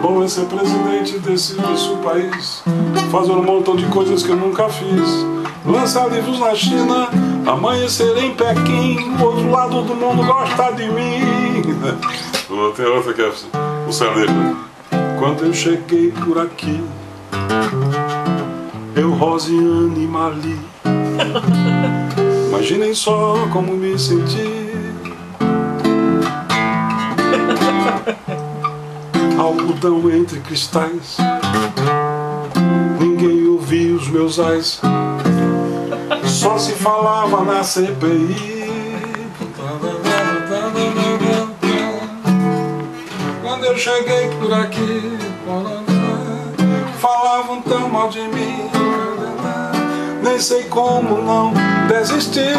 bom é ser presidente desse país, fazer um montão de coisas que eu nunca fiz. Lançar livros na China, amanhecer em Pequim, o outro lado do mundo gosta de mim. Tem outra que é o sertanejo. Quando eu cheguei por aqui, eu, Rosiane e Marli, imaginem só como me senti. Algodão entre cristais, ninguém ouvia os meus ais, só se falava na CPI. Quando eu cheguei por aqui, falavam tão mal de mim, nem sei como não desistir.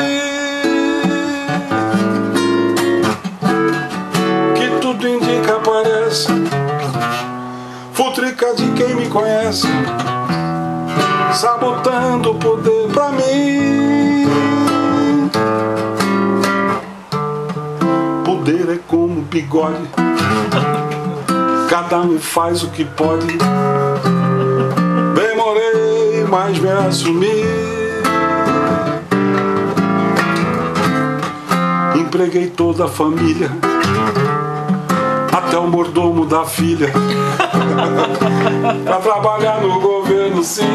Que tudo indica, parece futrica de quem me conhece, sabotando o poder pra mim. Poder é como bigode, cada um faz o que pode. Demorei, mas me assumi. Empreguei toda a família, até o mordomo da filha, pra trabalhar no governo, sim.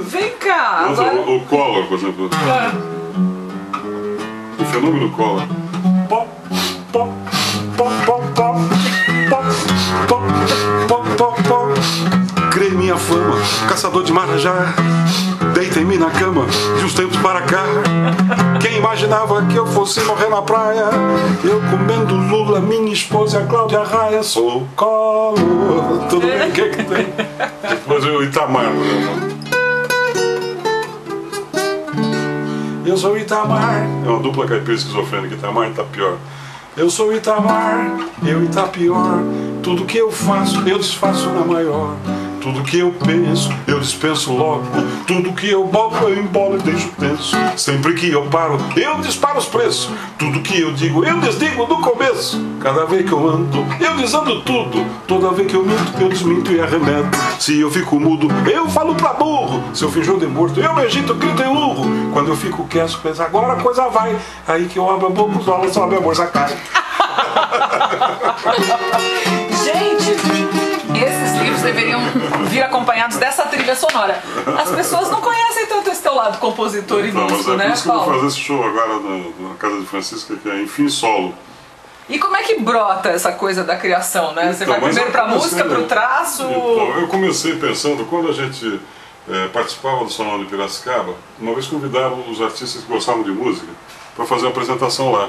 Vem cá. Mas agora... o Collor, por exemplo. O fenômeno Collor. Pop, pop, pop, pop, pop, pop, pop, pop, pop, pop. Criei minha fama, caçador de marajá. Deita em mim na cama, de uns tempos para cá. Quem imaginava que eu fosse morrer na praia? Eu comendo Lula, minha esposa e a Cláudia Raia. Sou o Collor. Tudo bem, o que é que tem? Depois o Itamar, né? Eu sou Itamar. É uma dupla caipira esquizofrênica, Itamar e Itapior. Eu sou Itamar, eu Itapior. Tudo que eu faço, eu desfaço na maior. Tudo que eu penso, eu dispenso logo. Tudo que eu boto, eu embolo e deixo tenso. Sempre que eu paro, eu disparo os preços. Tudo que eu digo, eu desdigo do começo. Cada vez que eu ando, eu desando tudo. Toda vez que eu minto, eu desminto e arremeto. Se eu fico mudo, eu falo pra burro. Se eu finjo de morto, eu me agito, grito e urro. Quando eu fico quieto, penso, agora a coisa vai. Aí que eu abro a boca, os olhos sobe, a bolsa cai. Gente, esses livros deveriam vir acompanhados dessa trilha sonora. As pessoas não conhecem tanto esse teu lado compositor e músico, né? Mas é por isso que eu vou fazer esse show agora na casa de Francisca, que é Enfim Solo. E como é que brota essa coisa da criação, né? Você vai primeiro pra música, pro traço? Então, eu comecei pensando, quando a gente participava do Salão de Piracicaba, uma vez convidaram os artistas que gostavam de música para fazer uma apresentação lá.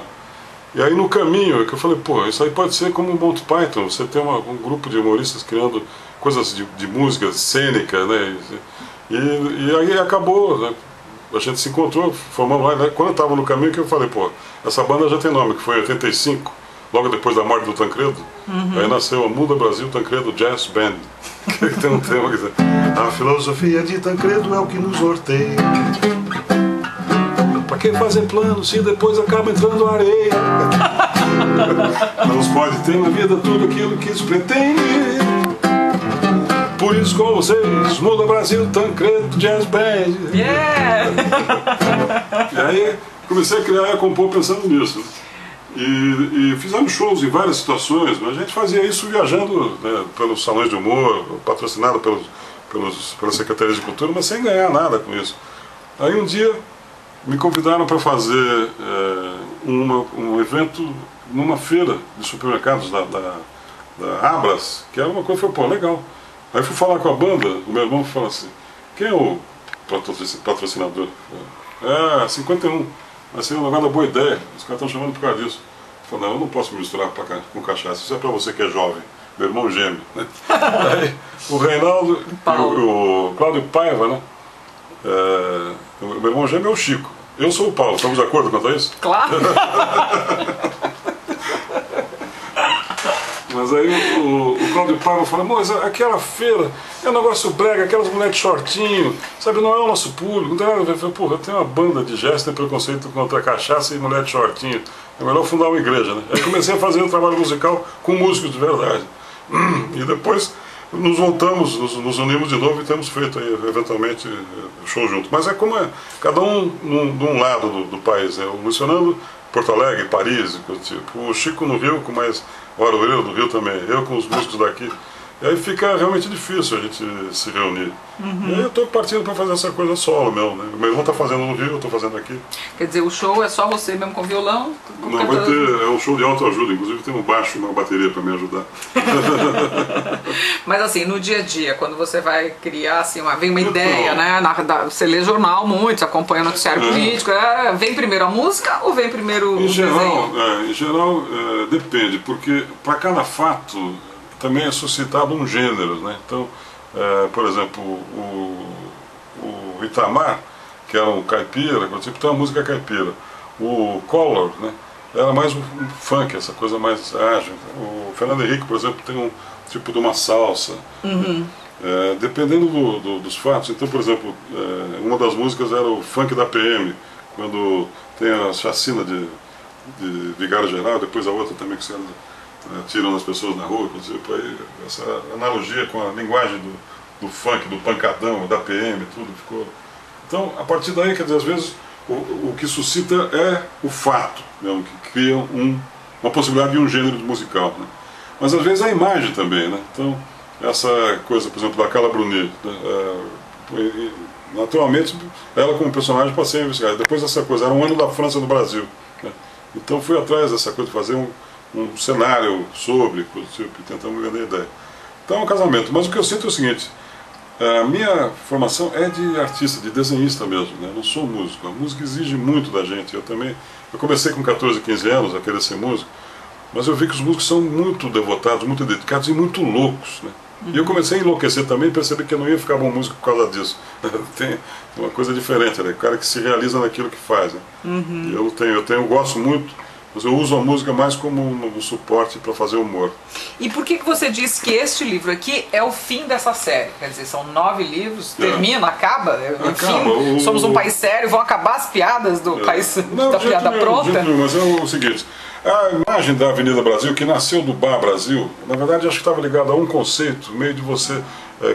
E aí no caminho é que eu falei, pô, isso aí pode ser como o Monty Python, você tem um grupo de humoristas criando coisas de música cênica, né? E aí acabou, né? A gente se encontrou, formamos lá, né? Quando eu estava no caminho que eu falei, pô, essa banda já tem nome, que foi em 85, logo depois da morte do Tancredo. Aí nasceu a Muda Brasil Tancredo Jazz Band, que tem um tema que diz: a filosofia de Tancredo é o que nos norteia. Pra que fazer plano se depois acaba entrando areia? Não se pode ter na vida tudo aquilo que se pretende. Por isso com vocês, Muda Brasil, Tancredo, Jazz Band. Yeah! E aí comecei a criar e a compor pensando nisso. E fizemos shows em várias situações, mas a gente fazia isso viajando, né, pelos salões de humor, patrocinado pela Secretaria de Cultura, mas sem ganhar nada com isso. Aí um dia me convidaram para fazer um evento numa feira de supermercados da Abras, que era uma coisa, pô, legal. Aí fui falar com a banda, o meu irmão falou assim: quem é o patrocinador? 51. Mas é um negócio da boa ideia, os caras estão chamando por causa disso. Eu falei, não, eu não posso me misturar com cachaça, isso é para você que é jovem, meu irmão gêmeo, né? Aí o Reinaldo e o Cláudio Paiva, né? O meu irmão gêmeo é o Chico. Eu sou o Paulo, estamos de acordo quanto a isso? Claro! Mas aí o Cláudio Paiva falou, mas aquela feira é um negócio brega, aquelas mulheres shortinho, sabe, não é o nosso público, não tem nada a ver. Eu falei, porra, eu tenho uma banda de jazz, tem preconceito contra cachaça e mulher de shortinho. é melhor fundar uma igreja, né? Aí comecei a fazer um trabalho musical com músicos de verdade. E depois nos voltamos, nos unimos de novo e temos feito aí, eventualmente, show junto. Mas é como é, cada um de um lado do país, né? O Luiz Fernando, Porto Alegre, Paris, tipo, o Chico no Rio, com mais o Aroeiro do Rio também, eu com os músicos daqui. E aí fica realmente difícil a gente se reunir. E aí eu estou partindo para fazer essa coisa solo mesmo, né? O meu irmão está fazendo no Rio, eu estou fazendo aqui. Quer dizer, o show é só você mesmo com violão? Não, vai ter, é um show de autoajuda, inclusive tem um baixo e uma bateria para me ajudar. Mas assim, no dia a dia, quando você vai criar, assim, vem uma ideia, né? Você lê jornal muito, você acompanha o noticiário político, vem primeiro a música ou vem primeiro o desenho? Em geral, depende, porque para cada fato também é suscitado um gênero, né? Então, por exemplo, o Itamar, que era um caipira, tem uma música caipira. O Collor, né, era mais um funk, essa coisa mais ágil. O Fernando Henrique, por exemplo, tem um tipo de uma salsa. Dependendo dos fatos. Então, por exemplo, uma das músicas era o funk da PM, quando tem a chacina de Vigário Geral, depois a outra também que se tiram as pessoas na rua, aí, essa analogia com a linguagem do funk, do pancadão, da PM, tudo ficou. Então, a partir daí, quer dizer, às vezes o que suscita é o fato, né, que cria uma possibilidade de um gênero musical, né? Mas às vezes a imagem também, né? Então, essa coisa, por exemplo, da Carla Bruni, naturalmente, ela como personagem passei a investigar. Depois essa coisa, era um ano da França no Brasil, né? Então fui atrás dessa coisa, de fazer um cenário sobre, tentando vender a ideia. Então é um casamento. Mas o que eu sinto é o seguinte: a minha formação é de artista, de desenhista mesmo, né? Eu não sou músico. A música exige muito da gente. Eu comecei com 14, 15 anos a querer ser músico, mas eu vi que os músicos são muito devotados, muito dedicados e muito loucos, né? E eu comecei a enlouquecer também e percebi que eu não ia ficar bom músico por causa disso. Tem uma coisa diferente, né? O cara que se realiza naquilo que faz, né? Eu gosto muito. Mas eu uso a música mais como um suporte para fazer humor. E por que você diz que este livro aqui é o fim dessa série? Quer dizer, são 9 livros, termina, acaba? Enfim, somos um país sério, vão acabar as piadas do país da piada pronta? Mas é o seguinte, a imagem da Avenida Brasil, que nasceu do Bar Brasil, na verdade acho que estava ligada a um conceito, meio de você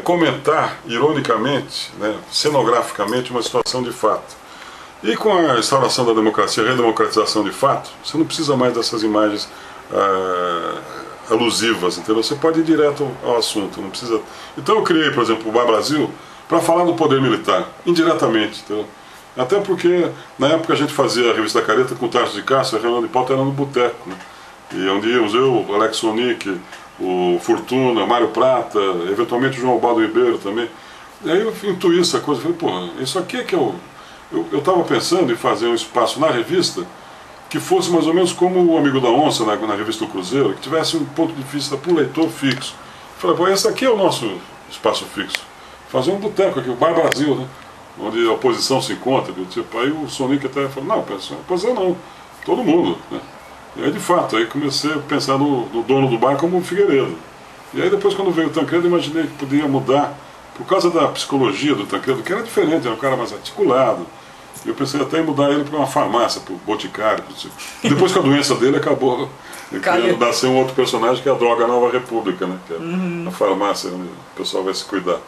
comentar, ironicamente, né, cenograficamente, uma situação de fato. E com a instauração da democracia, a redemocratização de fato, você não precisa mais dessas imagens alusivas, entendeu? Você pode ir direto ao assunto, não precisa. Então eu criei, por exemplo, o Bar Brasil para falar do poder militar, indiretamente, entendeu? Até porque na época a gente fazia a revista Careta com o Tarso de Castro, a reunião de pauta era no boteco, né? E onde íamos eu, o Alex Sonic, o Fortuna, o Mário Prata, eventualmente o João Baldo Ribeiro também. E aí eu intuí essa coisa, falei, pô, isso aqui é que eu estava pensando em fazer um espaço na revista que fosse mais ou menos como o Amigo da Onça na revista do Cruzeiro, que tivesse um ponto de vista para o leitor fixo. Falei, pô, esse aqui é o nosso espaço fixo. Fazer um boteco aqui, o Bar Brasil, né? Onde a oposição se encontra. Tipo, aí o Sonic até falou, não, oposição não, todo mundo, né? E aí de fato, aí comecei a pensar no dono do bar como o Figueiredo. E aí depois quando veio o Tancredo, imaginei que podia mudar, por causa da psicologia do Tancredo, que era diferente, era um cara mais articulado. Eu pensei até em mudar ele para uma farmácia, para o Boticário. E depois que a doença dele acabou, ele nasceu um outro personagem que é a Droga Nova República, né? Que é a farmácia onde o pessoal vai se cuidar.